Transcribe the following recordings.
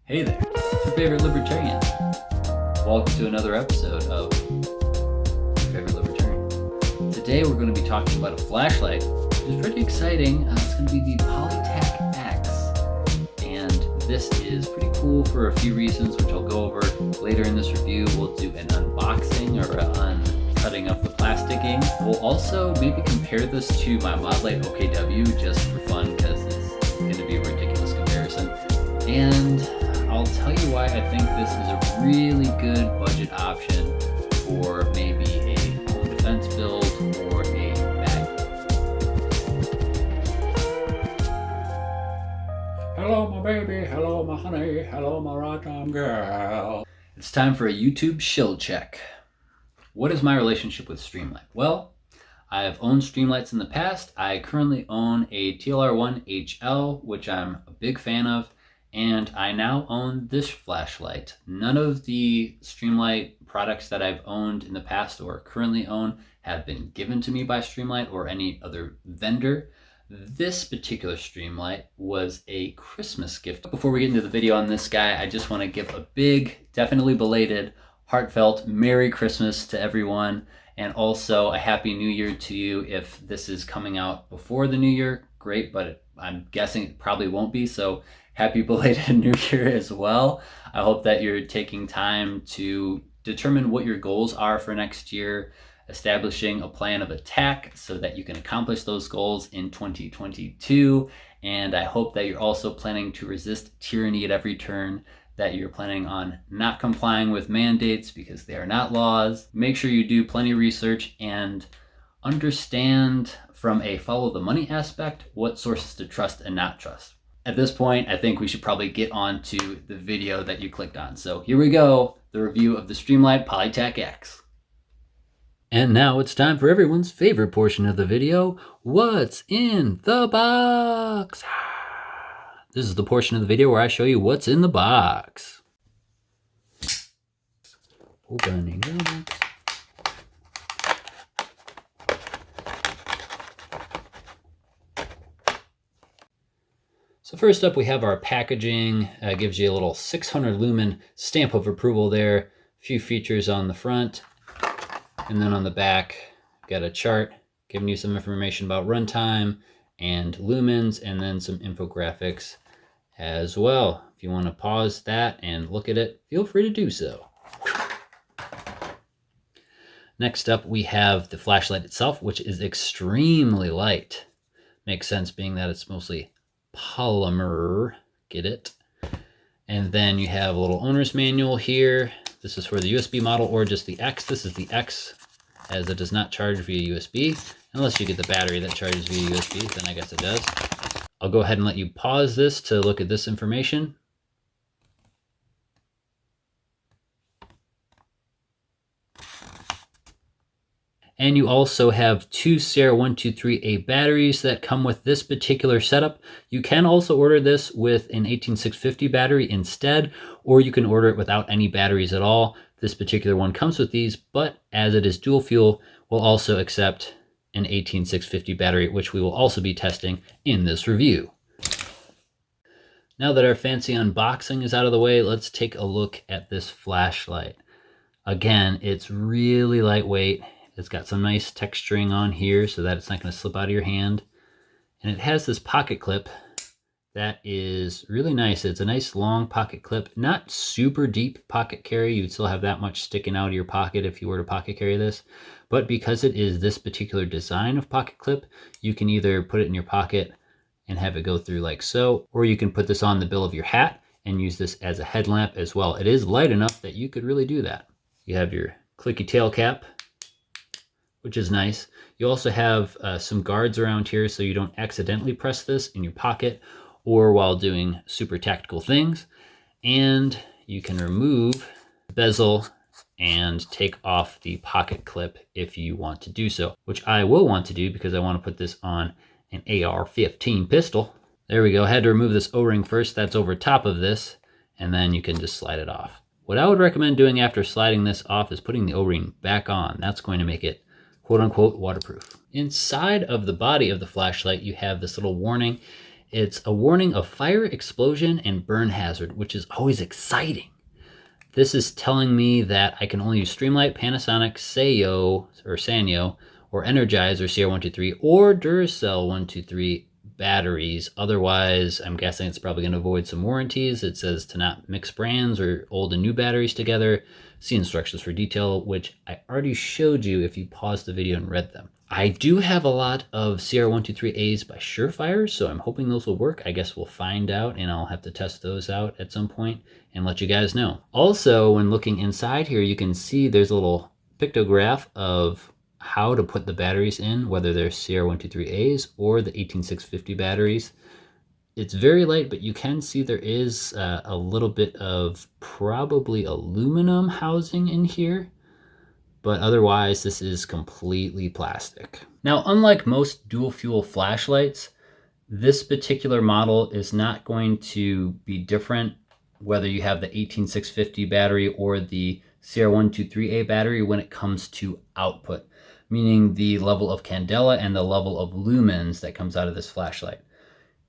Hey there, it's your favorite libertarian. Welcome to another episode of Your Favorite Libertarian. Today we're going to be talking about a flashlight, which is pretty exciting. It's going to be the Polytac X. And this is pretty cool for a few reasons, which I'll go over later in this review. We'll do an unboxing or uncutting of the plasticking. We'll also maybe compare this to my Modlite OKW just for fun, because it's going to be a ridiculous comparison. And I'll tell you why I think this is a really good budget option for maybe a home defense build or a bag. Hello my baby, hello my honey, hello my ragtime girl. It's time for a YouTube shill check. What is my relationship with Streamlight? Well, I've owned Streamlights in the past. I currently own a TLR1 HL, which I'm a big fan of. And I now own this flashlight. None of the Streamlight products that I've owned in the past or currently own have been given to me by Streamlight or any other vendor. This particular Streamlight was a Christmas gift. Before we get into the video on this guy, I just want to give a big, definitely belated, heartfelt Merry Christmas to everyone. And also a Happy New Year to you. If this is coming out before the New Year, great, but I'm guessing it probably won't be. So Happy belated New Year as well. I hope that you're taking time to determine what your goals are for next year, establishing a plan of attack so that you can accomplish those goals in 2022. And I hope that you're also planning to resist tyranny at every turn, that you're planning on not complying with mandates because they are not laws. Make sure you do plenty of research and understand from a follow the money aspect what sources to trust and not trust. At this point, I think we should probably get on to the video that you clicked on. So here we go, the review of the Streamlight Polytac X. And now it's time for everyone's favorite portion of the video, what's in the box? This is the portion of the video where I show you what's in the box. Opening the box. So first up, we have our packaging. Gives you a little 600 lumen stamp of approval there. A few features on the front. And then on the back, got a chart giving you some information about runtime and lumens, and then some infographics as well. If you want to pause that and look at it, feel free to do so. Next up, we have the flashlight itself, which is extremely light. Makes sense being that it's mostly polymer, get it? And then you have a little owner's manual here. This is for the USB model or just the X. This is the X, as it does not charge via USB, unless you get the battery that charges via USB, then I guess it does. I'll go ahead and let you pause this to look at this information. And you also have two Sierra 123A batteries that come with this particular setup. You can also order this with an 18650 battery instead, or you can order it without any batteries at all. This particular one comes with these, but as it is dual fuel, we'll also accept an 18650 battery, which we will also be testing in this review. Now that our fancy unboxing is out of the way, let's take a look at this flashlight. Again, it's really lightweight. It's got some nice texturing on here so that it's not going to slip out of your hand. And it has this pocket clip that is really nice. It's a nice long pocket clip, not super deep pocket carry. You'd still have that much sticking out of your pocket if you were to pocket carry this. But because it is this particular design of pocket clip, you can either put it in your pocket and have it go through like so, or you can put this on the bill of your hat and use this as a headlamp as well. It is light enough that you could really do that. You have your clicky tail cap, which is nice. You also have some guards around here so you don't accidentally press this in your pocket or while doing super tactical things. And you can remove the bezel and take off the pocket clip if you want to do so, which I will want to do because I want to put this on an AR-15 pistol. There we go. I had to remove this O-ring first. That's over top of this, and then you can just slide it off. What I would recommend doing after sliding this off is putting the O-ring back on. That's going to make it quote-unquote waterproof. Inside of the body of the flashlight, you have this little warning. It's a warning of fire, explosion, and burn hazard, which is always exciting. This is telling me that I can only use Streamlight, Panasonic, Sanyo, or Energize or CR123 or Duracell 123 batteries. Otherwise, I'm guessing it's probably going to avoid some warranties. It says to not mix brands or old and new batteries together. See instructions for detail, which I already showed you if you paused the video and read them. I do have a lot of CR123As by Surefire, so I'm hoping those will work. I guess we'll find out, and I'll have to test those out at some point and let you guys know. Also, when looking inside here, you can see there's a little pictograph of how to put the batteries in, whether they're CR123As or the 18650 batteries. It's very light, but you can see there is a little bit of probably aluminum housing in here, but otherwise this is completely plastic. Now, unlike most dual fuel flashlights, this particular model is not going to be different whether you have the 18650 battery or the CR123A battery when it comes to output, meaning the level of candela and the level of lumens that comes out of this flashlight.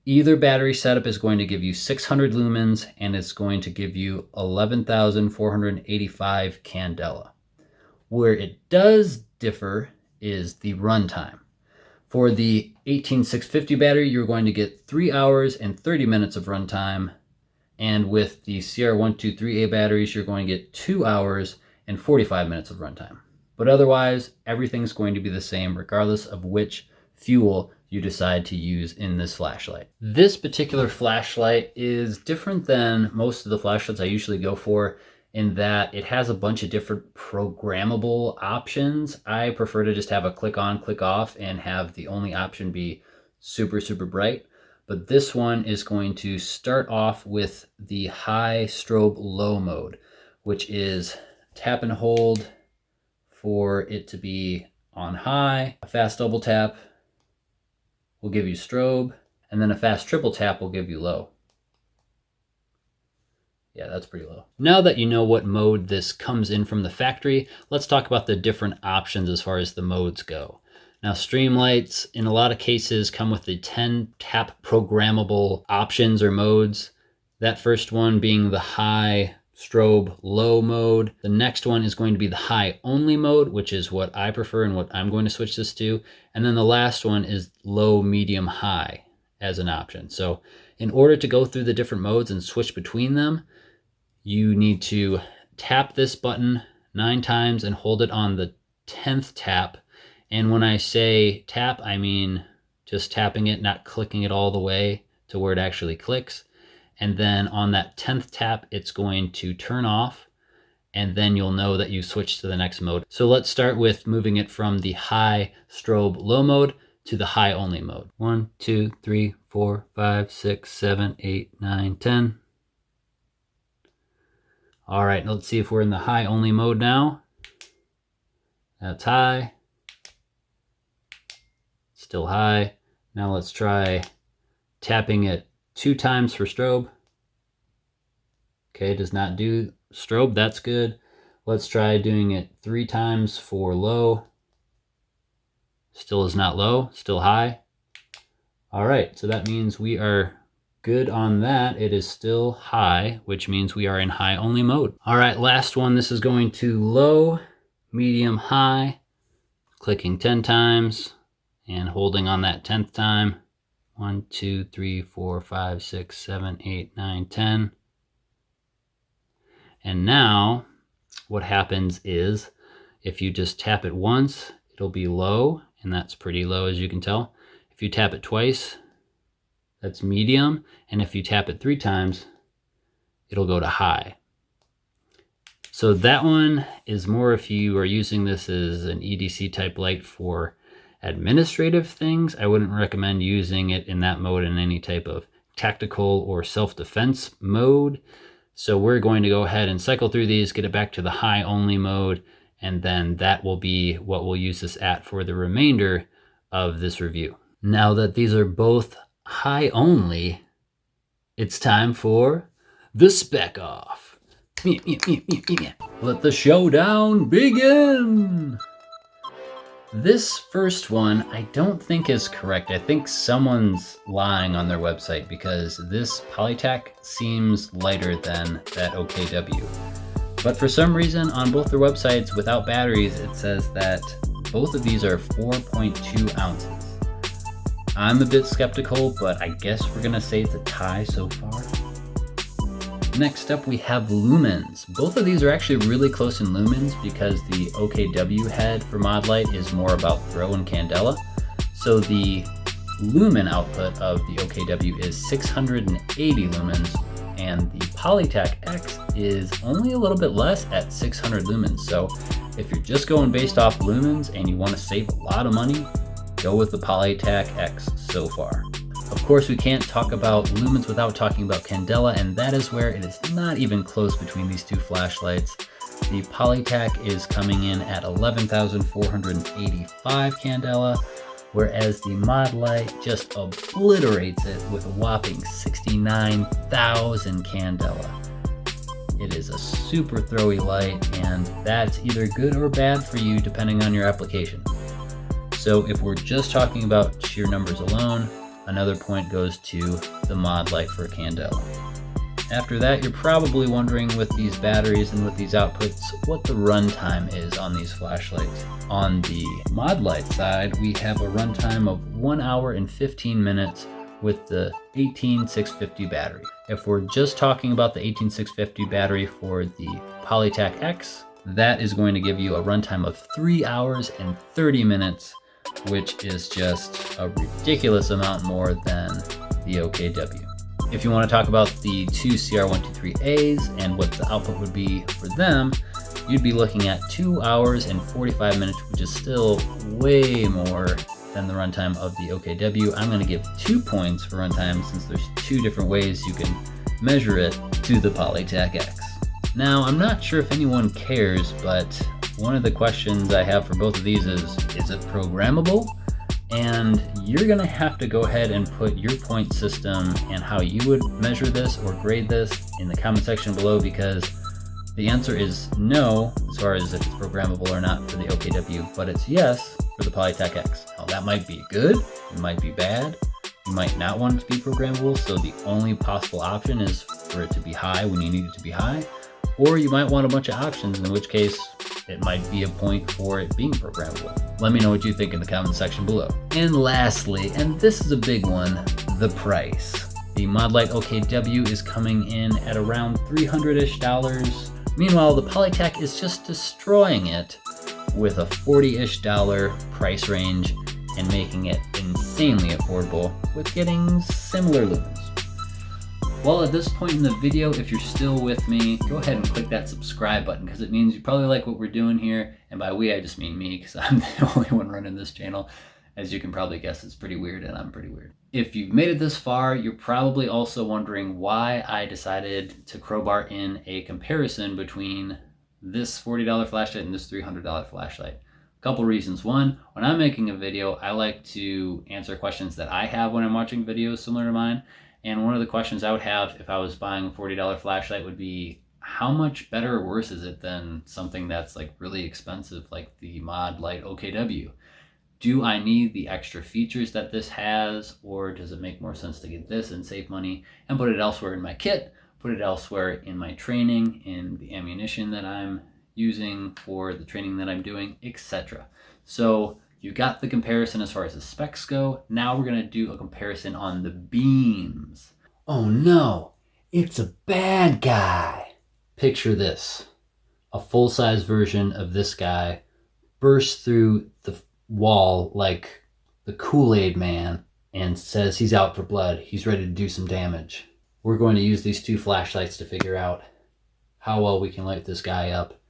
Either battery setup is going to give you 600 lumens and it's going to give you 11,485 candela. Where it does differ is the runtime. For the 18650 battery, you're going to get 3 hours and 30 minutes of runtime. And with the CR123A batteries, you're going to get 2 hours and 45 minutes of runtime. But otherwise, everything's going to be the same regardless of which fuel you decide to use in this flashlight. This particular flashlight is different than most of the flashlights I usually go for in that it has a bunch of different programmable options. I prefer to just have a click on, click off, and have the only option be super, super bright. But this one is going to start off with the high strobe low mode, which is tap and hold for it to be on high. A fast double tap will give you strobe, and then a fast triple tap will give you low. Yeah, that's pretty low. Now that you know what mode this comes in from the factory, let's talk about the different options as far as the modes go. Now, Streamlights in a lot of cases come with the 10 tap programmable options or modes. That first one being the high strobe low mode. The next one is going to be the high only mode, which is what I prefer and what I'm going to switch this to. And then the last one is low, medium, high as an option. So in order to go through the different modes and switch between them, you need to tap this button 9 times and hold it on the 10th tap. And when I say tap, I mean just tapping it, not clicking it all the way to where it actually clicks. And then on that 10th tap, it's going to turn off, and then you'll know that you switched to the next mode. So let's start with moving it from the high strobe low mode to the high only mode. 1, 2, 3, 4, 5, 6, 7, 8, 9, 10. All right, let's see if we're in the high only mode now. That's high. Still high. Now let's try tapping it 2 times for strobe. Okay, does not do strobe, that's good. Let's try doing it 3 times for low. Still is not low, still high. All right, so that means we are good on that. It is still high, which means we are in high only mode. All right, last one. This is going to low, medium, high, clicking 10 times and holding on that 10th time. 1, 2, 3, 4, 5, 6, 7, 8, 9, 10. And now what happens is if you just tap it once, it'll be low, and that's pretty low as you can tell. If you tap it twice, that's medium, and if you tap it 3 times, it'll go to high. So that one is more if you are using this as an EDC type light for administrative things. I wouldn't recommend using it in that mode in any type of tactical or self-defense mode. So we're going to go ahead and cycle through these, get it back to the high only mode, and then that will be what we'll use this at for the remainder of this review. Now that these are both high only, it's time for the spec off. Let the showdown begin. This first one I don't think is correct. I think someone's lying on their website because this Polytac seems lighter than that OKW. But for some reason on both their websites without batteries, it says that both of these are 4.2 ounces. I'm a bit skeptical, but I guess we're gonna say it's a tie so far. Next up we have lumens. Both of these are actually really close in lumens because the OKW head for Modlite is more about throw and candela. So the lumen output of the OKW is 680 lumens and the Polytac X is only a little bit less at 600 lumens. So if you're just going based off lumens and you want to save a lot of money, go with the Polytac X so far. Of course, we can't talk about lumens without talking about candela, and that is where it is not even close between these two flashlights. The Polytac is coming in at 11,485 candela, whereas the Modlite just obliterates it with a whopping 69,000 candela. It is a super throwy light, and that's either good or bad for you depending on your application. So if we're just talking about sheer numbers alone, another point goes to the Modlite for candela. After that, you're probably wondering with these batteries and with these outputs what the runtime is on these flashlights. On the Modlite side, we have a runtime of 1 hour and 15 minutes with the 18650 battery. If we're just talking about the 18650 battery for the Polytac X, that is going to give you a runtime of 3 hours and 30 minutes, which is just a ridiculous amount more than the OKW. If you want to talk about the two CR123As and what the output would be for them, you'd be looking at 2 hours and 45 minutes, which is still way more than the runtime of the OKW. I'm going to give 2 points for runtime since there's two different ways you can measure it to the Polytac X. Now, I'm not sure if anyone cares, but one of the questions I have for both of these is it programmable? And you're gonna have to go ahead and put your point system and how you would measure this or grade this in the comment section below, because the answer is no as far as if it's programmable or not for the OKW, but it's yes for the Polytac X. Now that might be good, it might be bad, you might not want it to be programmable, so the only possible option is for it to be high when you need it to be high, or you might want a bunch of options, in which case it might be a point for it being programmable. Let me know what you think in the comment section below. And lastly, and this is a big one, the price. The Modlite OKW is coming in at around $300-ish. Meanwhile, the Polytac is just destroying it with a $40-ish price range and making it insanely affordable with getting similar lumens. Well, at this point in the video, if you're still with me, go ahead and click that subscribe button because it means you probably like what we're doing here. And by we, I just mean me because I'm the only one running this channel. As you can probably guess, it's pretty weird and I'm pretty weird. If you've made it this far, you're probably also wondering why I decided to crowbar in a comparison between this $40 flashlight and this $300 flashlight. A couple reasons. One, when I'm making a video, I like to answer questions that I have when I'm watching videos similar to mine. And one of the questions I would have if I was buying a $40 flashlight would be, how much better or worse is it than something that's like really expensive like the Modlite OKW? Do I need the extra features that this has, or does it make more sense to get this and save money and put it elsewhere in my kit, put it elsewhere in my training, in the ammunition that I'm using for the training that I'm doing, etc. So you got the comparison as far as the specs go. Now we're going to do a comparison on the beams. Oh no, it's a bad guy. Picture this. A full-size version of this guy bursts through the wall like the Kool-Aid Man and says he's out for blood. He's ready to do some damage. We're going to use these two flashlights to figure out how well we can light this guy up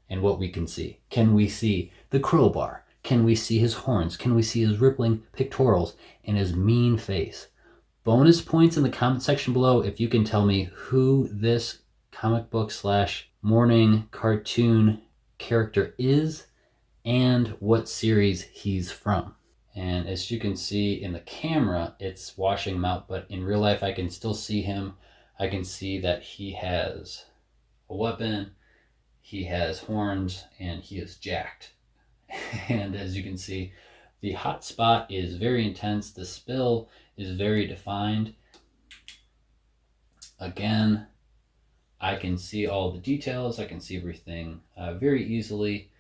and what we can see. Can we see the crowbar? Can we see his horns? Can we see his rippling pectorals and his mean face? Bonus points in the comment section below if you can tell me who this comic book / morning cartoon character is and what series he's from. And as you can see in the camera, it's washing him out, but in real life I can still see him. I can see that he has a weapon, he has horns, and he is jacked. And as you can see, the hot spot is very intense. The spill is very defined. Again, I can see all the details. I can see everything very easily.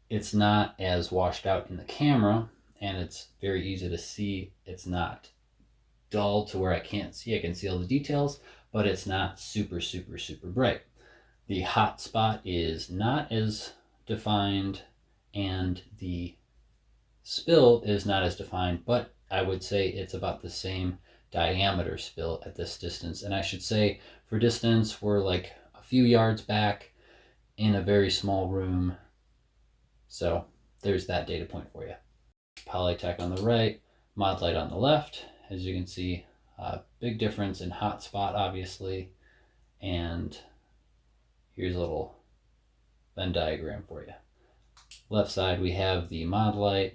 It's not as washed out in the camera, and it's very easy to see. It's not dull to where I can't see. I can see all the details, but it's not super, super, super bright. The hot spot is not as defined, and the spill is not as defined, but I would say it's about the same diameter spill at this distance. And I should say, for distance, we're like a few yards back in a very small room. So there's that data point for you. Polytac on the right, Modlite on the left. As you can see, big difference in hot spot, obviously. And here's a little Venn diagram for you. Left side, we have the Modlite.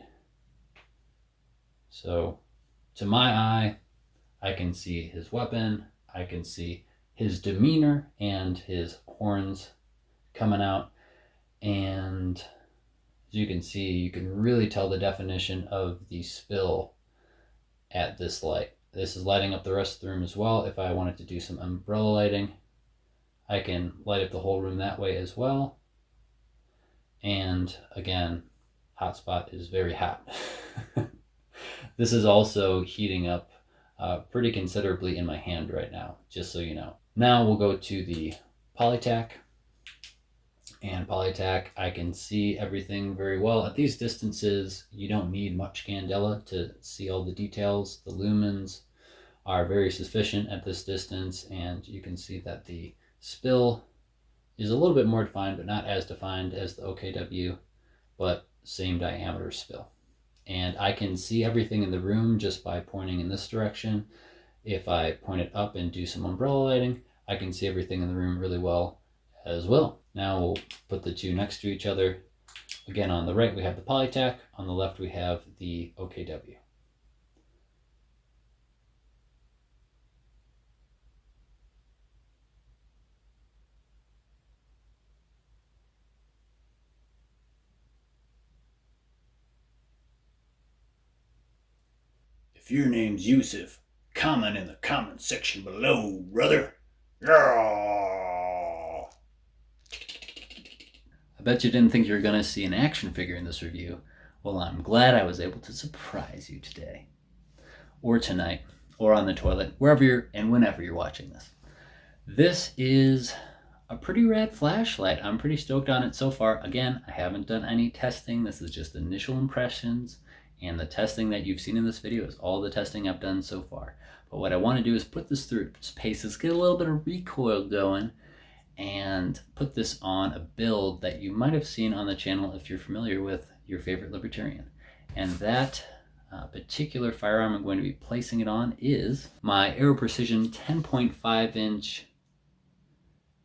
So to my eye, I can see his weapon. I can see his demeanor and his horns coming out. And as you can see, you can really tell the definition of the spill at this light. This is lighting up the rest of the room as well. If I wanted to do some umbrella lighting, I can light up the whole room that way as well. And again, hotspot is very hot. This is also heating up pretty considerably in my hand right now, just so you know. Now we'll go to the Polytac. And Polytac, I can see everything very well. At these distances, you don't need much candela to see all the details. The lumens are very sufficient at this distance, and you can see that the spill is a little bit more defined, but not as defined as the OKW, but same diameter spill. And I can see everything in the room just by pointing in this direction. If I point it up and do some umbrella lighting, I can see everything in the room really well as well. Now we'll put the two next to each other. Again, on the right we have the Polytac, on the left we have the OKW. If your name's Yusuf, comment in the comment section below, brother. Yeah. I bet you didn't think you were going to see an action figure in this review. Well, I'm glad I was able to surprise you today, or tonight, or on the toilet, wherever you're and whenever you're watching this. This is a pretty rad flashlight. I'm pretty stoked on it so far. Again, I haven't done any testing. This is just initial impressions, and the testing that you've seen in this video is all the testing I've done so far. But what I want to do is put this through its paces, get a little bit of recoil going, and put this on a build that you might have seen on the channel if you're familiar with your favorite libertarian. And that particular firearm I'm going to be placing it on is my Aero Precision 10.5 inch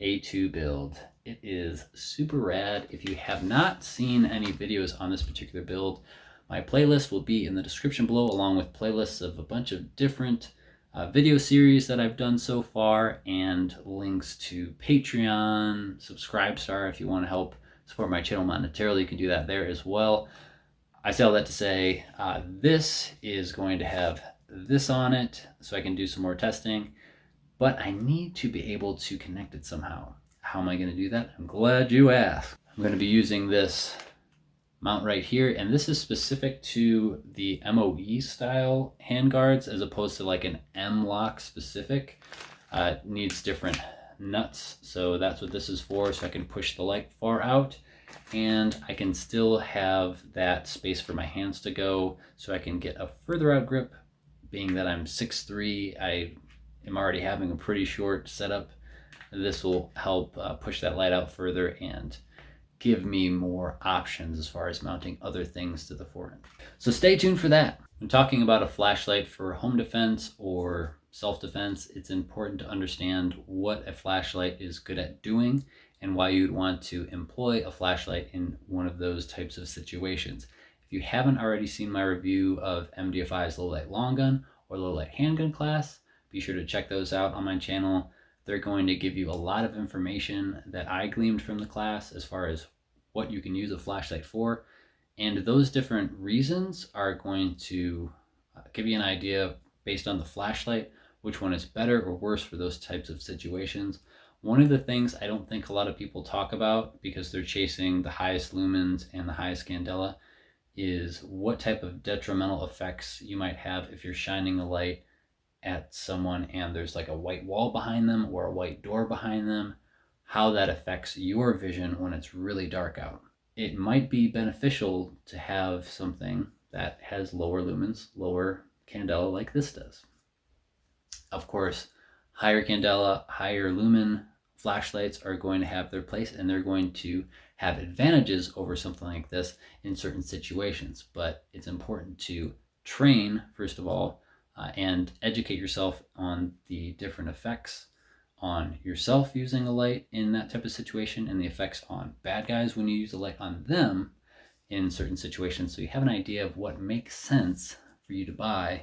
A2 build. It is super rad. If you have not seen any videos on this particular build, my playlist will be in the description below, along with playlists of a bunch of different video series that I've done so far, and links to Patreon, Subscribestar. If you want to help support my channel monetarily, you can do that there as well. I say all that to say, this is going to have this on it so I can do some more testing, but I need to be able to connect it somehow. How am I going to do that? I'm glad you asked. I'm going to be using this mount right here, and this is specific to the MOE style handguards as opposed to like an M-lock specific. It needs different nuts, so that's what this is for, so I can push the light far out and I can still have that space for my hands to go, so I can get a further out grip. Being that I'm 6'3", I am already having a pretty short setup. This will help push that light out further and give me more options as far as mounting other things to the foreend. So stay tuned for that. When talking about a flashlight for home defense or self-defense, it's important to understand what a flashlight is good at doing and why you'd want to employ a flashlight in one of those types of situations. If you haven't already seen my review of MDFI's low light long gun or low light handgun class, be sure to check those out on my channel. They're going to give you a lot of information that I gleaned from the class as far as what you can use a flashlight for. And those different reasons are going to give you an idea based on the flashlight, which one is better or worse for those types of situations. One of the things I don't think a lot of people talk about because they're chasing the highest lumens and the highest candela is what type of detrimental effects you might have if you're shining a light at someone and there's like a white wall behind them or a white door behind them, how that affects your vision when it's really dark out. It might be beneficial to have something that has lower lumens, lower candela like this does. Of course, higher candela, higher lumen flashlights are going to have their place and they're going to have advantages over something like this in certain situations. But it's important to train, first of all, and educate yourself on the different effects on yourself using a light in that type of situation and the effects on bad guys when you use a light on them in certain situations, so you have an idea of what makes sense for you to buy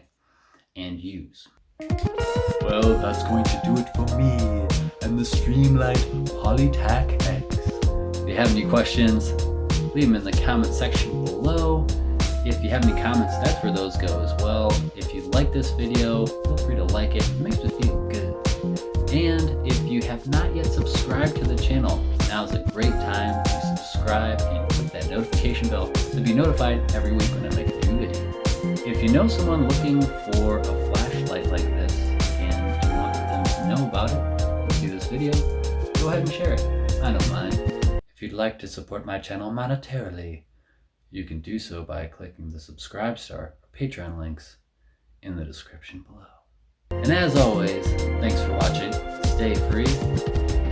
and use. Well, that's going to do it for me and the Streamlight Polytac X. If you have any questions, leave them in the comment section below. If you have any comments, that's where those go as well. If you like this video, feel free to like it. It makes me feel good. And if you have not yet subscribed to the channel, now's a great time to subscribe and click that notification bell to be notified every week when I make a new video. If you know someone looking for a flashlight like this and you want them to know about it and see this video, go ahead and share it. I don't mind. If you'd like to support my channel monetarily, you can do so by clicking the subscribe star or Patreon links in the description below. And as always, thanks for watching. Stay free